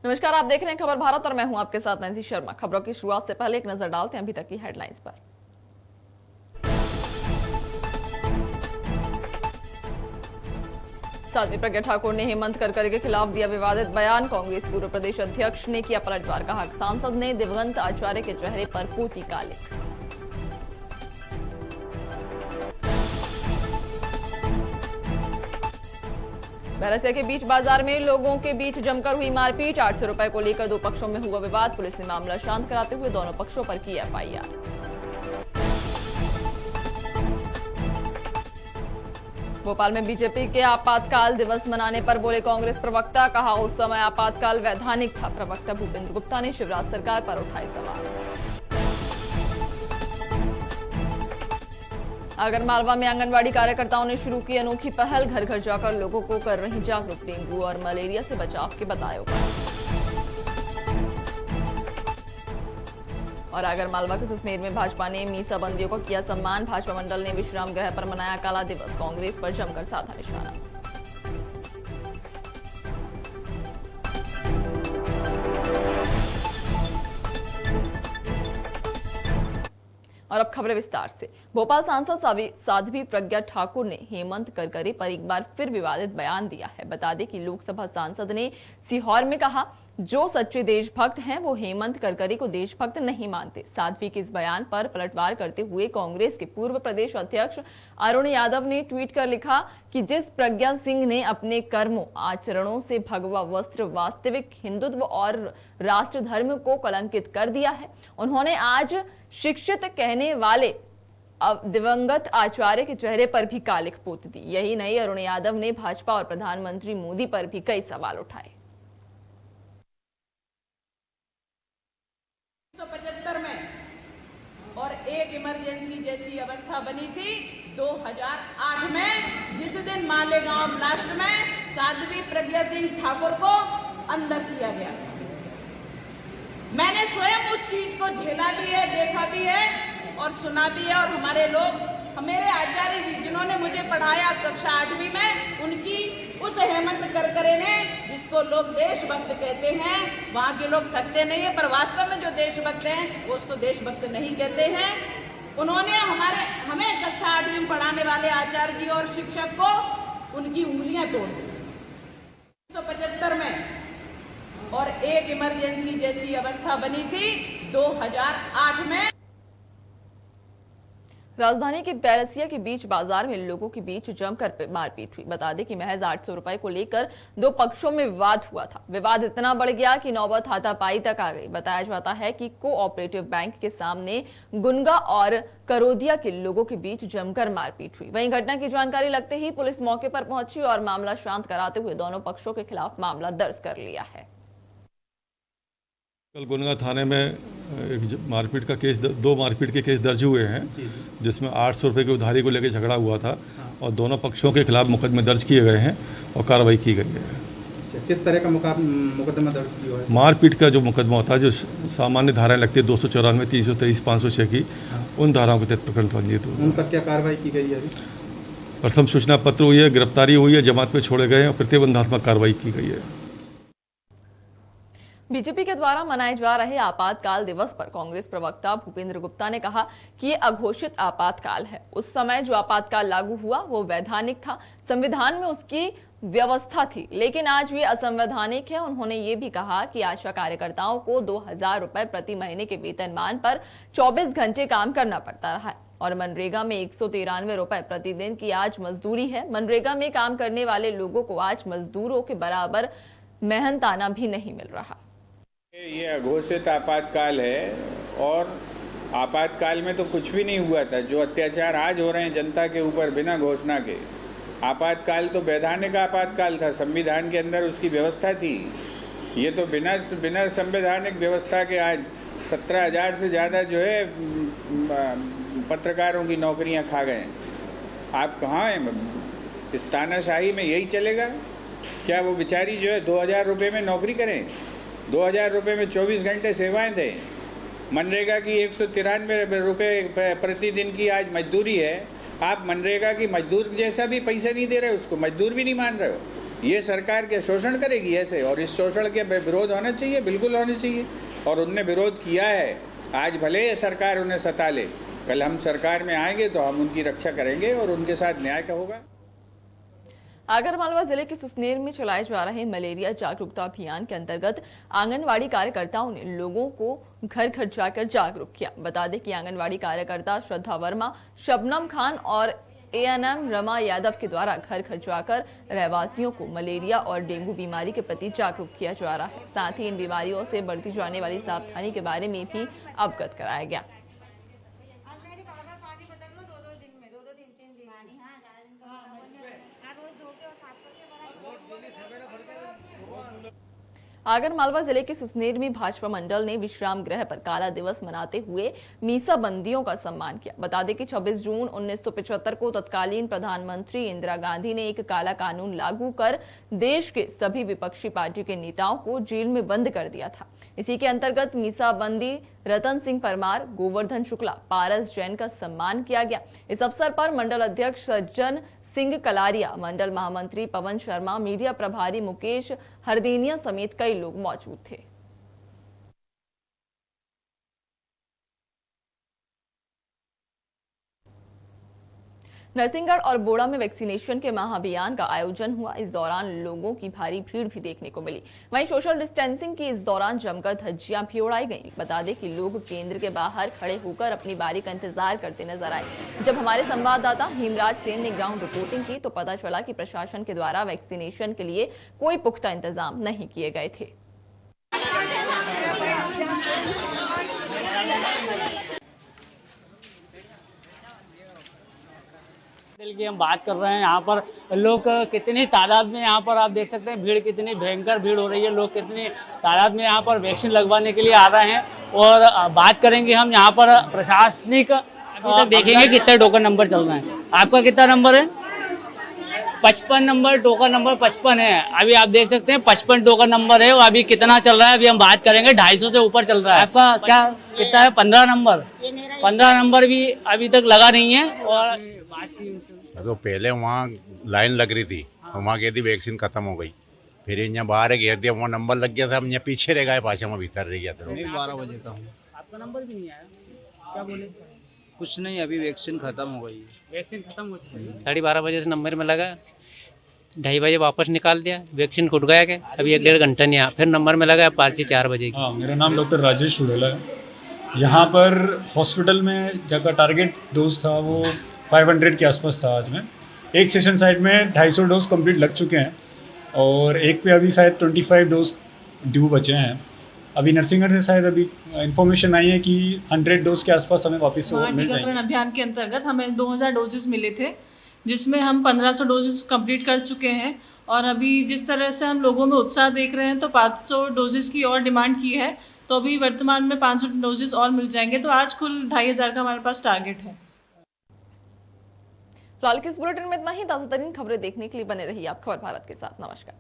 नमस्कार, आप देख रहे हैं खबर भारत और मैं हूं आपके साथ नैन्सी शर्मा। खबरों की शुरुआत से पहले एक नजर डालते हैं अभी तक की हेडलाइंस पर। साध्वी प्रज्ञा ठाकुर ने हेमंत करकरे के खिलाफ दिया विवादित बयान। कांग्रेस पूर्व प्रदेश अध्यक्ष ने किया पलटवार, कहा सांसद ने दिवंगत आचार्य के चेहरे पर पोती कालिक। बैरसिया के बीच बाजार में लोगों के बीच जमकर हुई मारपीट। 800 रुपए को लेकर दो पक्षों में हुआ विवाद। पुलिस ने मामला शांत कराते हुए दोनों पक्षों पर की एफआईआर। भोपाल में बीजेपी के आपातकाल दिवस मनाने पर बोले कांग्रेस प्रवक्ता, कहा उस समय आपातकाल वैधानिक था। प्रवक्ता भूपेंद्र गुप्ता ने शिवराज सरकार पर उठाए सवाल। आगरमालवा में आंगनबाड़ी कार्यकर्ताओं ने शुरू की अनोखी पहल। घर घर जाकर लोगों को कर रही जागरूक। डेंगू और मलेरिया से बचाव के बताए उपाय। और आगरमालवा के सुसनेर में भाजपा ने मीसाबंदियों को किया सम्मान। भाजपा मंडल ने विश्राम गृह पर मनाया काला दिवस। कांग्रेस पर जमकर साधा निशाना। और अब खबरें विस्तार से। भोपाल सांसद साध्वी प्रज्ञा ठाकुर ने हेमंत करकरे पर एक बार फिर विवादित बयान दिया है। बता दें कि लोकसभा सांसद ने सीहोर में कहा, जो सच्चे देशभक्त हैं वो हेमंत करकरे को देशभक्त नहीं मानते। साध्वी के इस बयान पर पलटवार करते हुए कांग्रेस के पूर्व प्रदेश अध्यक्ष अरुण यादव ने ट्वीट कर लिखा कि जिस प्रज्ञा सिंह ने अपने कर्मों आचरणों से भगवा वस्त्र, वास्तविक हिंदुत्व और राष्ट्र धर्म को कलंकित कर दिया है, उन्होंने आज शिक्षित कहने वाले दिवंगत आचार्य के चेहरे पर भी कालिक पोत दी। यही नहीं, अरुण यादव ने भाजपा और प्रधानमंत्री मोदी पर भी कई सवाल उठाए। 1975 में और एक इमरजेंसी जैसी अवस्था बनी थी 2008 में, जिस दिन मालेगांव ब्लास्ट में साध्वी प्रज्ञा सिंह ठाकुर को अंदर किया गया था। मैंने स्वयं उस चीज को झेला भी है, देखा भी है और सुना भी है। और हमारे लोग, मेरे आचार्य जी जिन्होंने मुझे पढ़ाया कक्षा 8वीं में, उनकी उस हेमंत करकरे ने, जिसको लोग देशभक्त कहते हैं, वहां के लोग थकते नहीं है, पर वास्तव में जो देशभक्त हैं वो उसको देशभक्त नहीं कहते हैं। उन्होंने हमें कक्षा 8वीं में पढ़ाने वाले आचार्य जी और शिक्षक को उनकी उंगलियां तोड़ दी 1975 में और एक इमरजेंसी जैसी अवस्था बनी थी 2008 में। राजधानी के बैरसिया के बीच बाजार में लोगों के बीच जमकर मारपीट हुई। बता दें कि महज 800 रुपए को लेकर दो पक्षों में विवाद हुआ था। विवाद इतना बढ़ गया कि नौबत हाथापाई तक आ गई। बताया जाता है कि कोऑपरेटिव बैंक के सामने गुनगा और करोदिया के लोगों के बीच जमकर मारपीट हुई। वहीं घटना की जानकारी लगते ही पुलिस मौके पर पहुंची और मामला शांत कराते हुए दोनों पक्षों के खिलाफ मामला दर्ज कर लिया है। कल गुनगा थाने में एक मारपीट का केस, दो मारपीट के केस दर्ज हुए हैं, जिसमें 800 रुपये की उधारी को लेकर झगड़ा हुआ था और दोनों पक्षों के खिलाफ मुकदमे दर्ज किए गए हैं और कार्रवाई की गई है। किस तरह का मुकदमा दर्ज किया है? मारपीट का जो मुकदमा होता है, जो सामान्य धाराएं लगती है 294, 323, 506 की, उन धाराओं के तहत प्रकरण पंजीकृत हुआ। उन पर क्या कार्रवाई की गई है? प्रथम सूचना पत्र हुई है, गिरफ्तारी हुई है, जमात में छोड़े गए हैं और प्रतिबंधात्मक कार्रवाई की गई है। बीजेपी के द्वारा मनाए जा रहे आपातकाल दिवस पर कांग्रेस प्रवक्ता भूपेंद्र गुप्ता ने कहा कि ये अघोषित आपातकाल है। उस समय जो आपातकाल लागू हुआ वो वैधानिक था, संविधान में उसकी व्यवस्था थी, लेकिन आज ये असंवैधानिक है। उन्होंने ये भी कहा कि आशा कार्यकर्ताओं को 2000 रुपए प्रति महीने के वेतनमान पर 24 घंटे काम करना पड़ता रहा है और मनरेगा में 193 रुपए प्रतिदिन की आज मजदूरी है। मनरेगा में काम करने वाले लोगों को आज मजदूरों के बराबर मेहनताना भी नहीं मिल रहा। ये अघोषित आपातकाल है और आपातकाल में तो कुछ भी नहीं हुआ था। जो अत्याचार आज हो रहे हैं जनता के ऊपर बिना घोषणा के, आपातकाल तो वैधानिक आपातकाल था, संविधान के अंदर उसकी व्यवस्था थी। ये तो बिना संवैधानिक व्यवस्था के आज 17,000 से ज़्यादा जो है पत्रकारों की नौकरियां खा गए। आप कहाँ हैं? इस तानाशाही में यही चलेगा क्या? वो बेचारी जो है 2000 रुपये में नौकरी करें, 2000 रुपये में 24 घंटे सेवाएं दें। मनरेगा की 193 रुपये प्रतिदिन की आज मजदूरी है। आप मनरेगा की मजदूर जैसा भी पैसा नहीं दे रहे, उसको मजदूर भी नहीं मान रहे हो। ये सरकार के शोषण करेगी ऐसे, और इस शोषण के विरोध होना चाहिए, बिल्कुल होना चाहिए। और उनने विरोध किया है। आज भले ये सरकार उन्हें सता ले, कल हम सरकार में आएंगे तो हम उनकी रक्षा करेंगे और उनके साथ न्याय का होगा। आगरमालवा जिले के सुसनेर में चलाए जा रहे मलेरिया जागरूकता अभियान के अंतर्गत आंगनवाड़ी कार्यकर्ताओं ने लोगों को घर घर जाकर जागरूक किया। बता दें कि आंगनवाड़ी कार्यकर्ता श्रद्धा वर्मा, शबनम खान और एएनएम रमा यादव के द्वारा घर घर जाकर रहवासियों को मलेरिया और डेंगू बीमारी के प्रति जागरूक किया जा रहा है। साथ ही इन बीमारियों से बढ़ती जाने वाली सावधानी के बारे में भी अवगत कराया गया। आगरमालवा जिले के सुसनेर में भाजपा मंडल ने विश्राम गृह पर काला दिवस मनाते हुए मीसा बंदियों का सम्मान किया। बता दें कि 26 जून 1975 को तत्कालीन प्रधानमंत्री इंदिरा गांधी ने एक काला कानून लागू कर देश के सभी विपक्षी पार्टी के नेताओं को जेल में बंद कर दिया था। इसी के अंतर्गत मीसा बंदी रतन सिंह परमार, गोवर्धन शुक्ला, पारस जैन का सम्मान किया गया। इस अवसर पर मंडल अध्यक्ष सज्जन सिंह कलारिया, मंडल महामंत्री पवन शर्मा, मीडिया प्रभारी मुकेश हरदीनिया समेत कई लोग मौजूद थे। नरसिंहगढ़ और बोड़ा में वैक्सीनेशन के महाअभियान का आयोजन हुआ। इस दौरान लोगों की भारी भीड़ भी देखने को मिली। वहीं सोशल डिस्टेंसिंग की इस दौरान जमकर धज्जियां भी उड़ाई गईं। बता दें कि लोग केंद्र के बाहर खड़े होकर अपनी बारी का इंतजार करते नजर आए। जब हमारे संवाददाता हेमराज सेन ने ग्राउंड रिपोर्टिंग की तो पता चला कि प्रशासन के द्वारा वैक्सीनेशन के लिए कोई पुख्ता इंतजाम नहीं किए गए थे। की हम बात कर रहे हैं, यहाँ पर लोग कितनी तादाद में, यहाँ पर आप देख सकते हैं भीड़ कितनी भयंकर भीड़ हो रही है। लोग कितनी तादाद में यहाँ पर वैक्सीन लगवाने के लिए आ रहे हैं। और बात करेंगे हम यहाँ पर प्रशासनिक, अभी तक देखेंगे कितने टोकन नंबर चल रहे हैं। आपका कितना नंबर है? 55 नंबर, टोकन नंबर 55 है। अभी आप देख सकते हैं 55 टोकन नंबर है। और अभी कितना चल रहा है अभी हम बात करेंगे। 250 से ऊपर चल रहा है। आपका क्या कितना है? 15 नंबर। 15 नंबर भी अभी तक लगा नहीं है। और तो पहले वहाँ लाइन लग रही थी, वहाँ कहती वैक्सीन खत्म हो गई, फिर यहाँ बाहर घेर दिया, वहाँ नंबर लग गया था, हम यहाँ पीछे रह गए, पाछा में भीतर रह गया था। 12 बजे का हूँ। आपका नंबर भी नहीं आया, क्या बोले? कुछ नहीं, अभी वैक्सीन खत्म हो गई। वैक्सीन खत्म हो चुकी है। 12:30 बजे से नंबर में लगा, 2:30 बजे वापस निकाल दिया, वैक्सीन छूट गया क्या? अभी 1-1.5 घंटा नहीं आया, फिर नंबर में लगा 5 से 4 बजे की। हाँ, मेरा नाम डॉक्टर राजेश उड़ेला है। यहाँ पर हॉस्पिटल में जगह टारगेट डोज था वो 500 के आसपास था। आज में एक सेशन साइड में 250 डोज कंप्लीट लग चुके हैं और एक पे अभी शायद 25 डोज ड्यू बचे हैं। अभी नरसिंहगढ़ से शायद अभी इंफॉर्मेशन आई है कि 100 डोज के आसपास हमें वापस मिल जाएंगे। अभियान के अंतर्गत हमें 2000 डोजेस मिले थे, जिसमें हम 1500 डोजेस कंप्लीट कर चुके हैं। और अभी जिस तरह से हम लोगों में उत्साह देख रहे हैं तो 500 डोजेस की और डिमांड की है, तो अभी वर्तमान में 500 डोजेस और मिल जाएंगे। तो आज कुल 2500 का हमारे पास टारगेट है। फिलहाल के इस बुलेटिन में इतना ही। ताज़ा तरीन खबरें देखने के लिए बने रहिए आप खबर भारत के साथ। नमस्कार।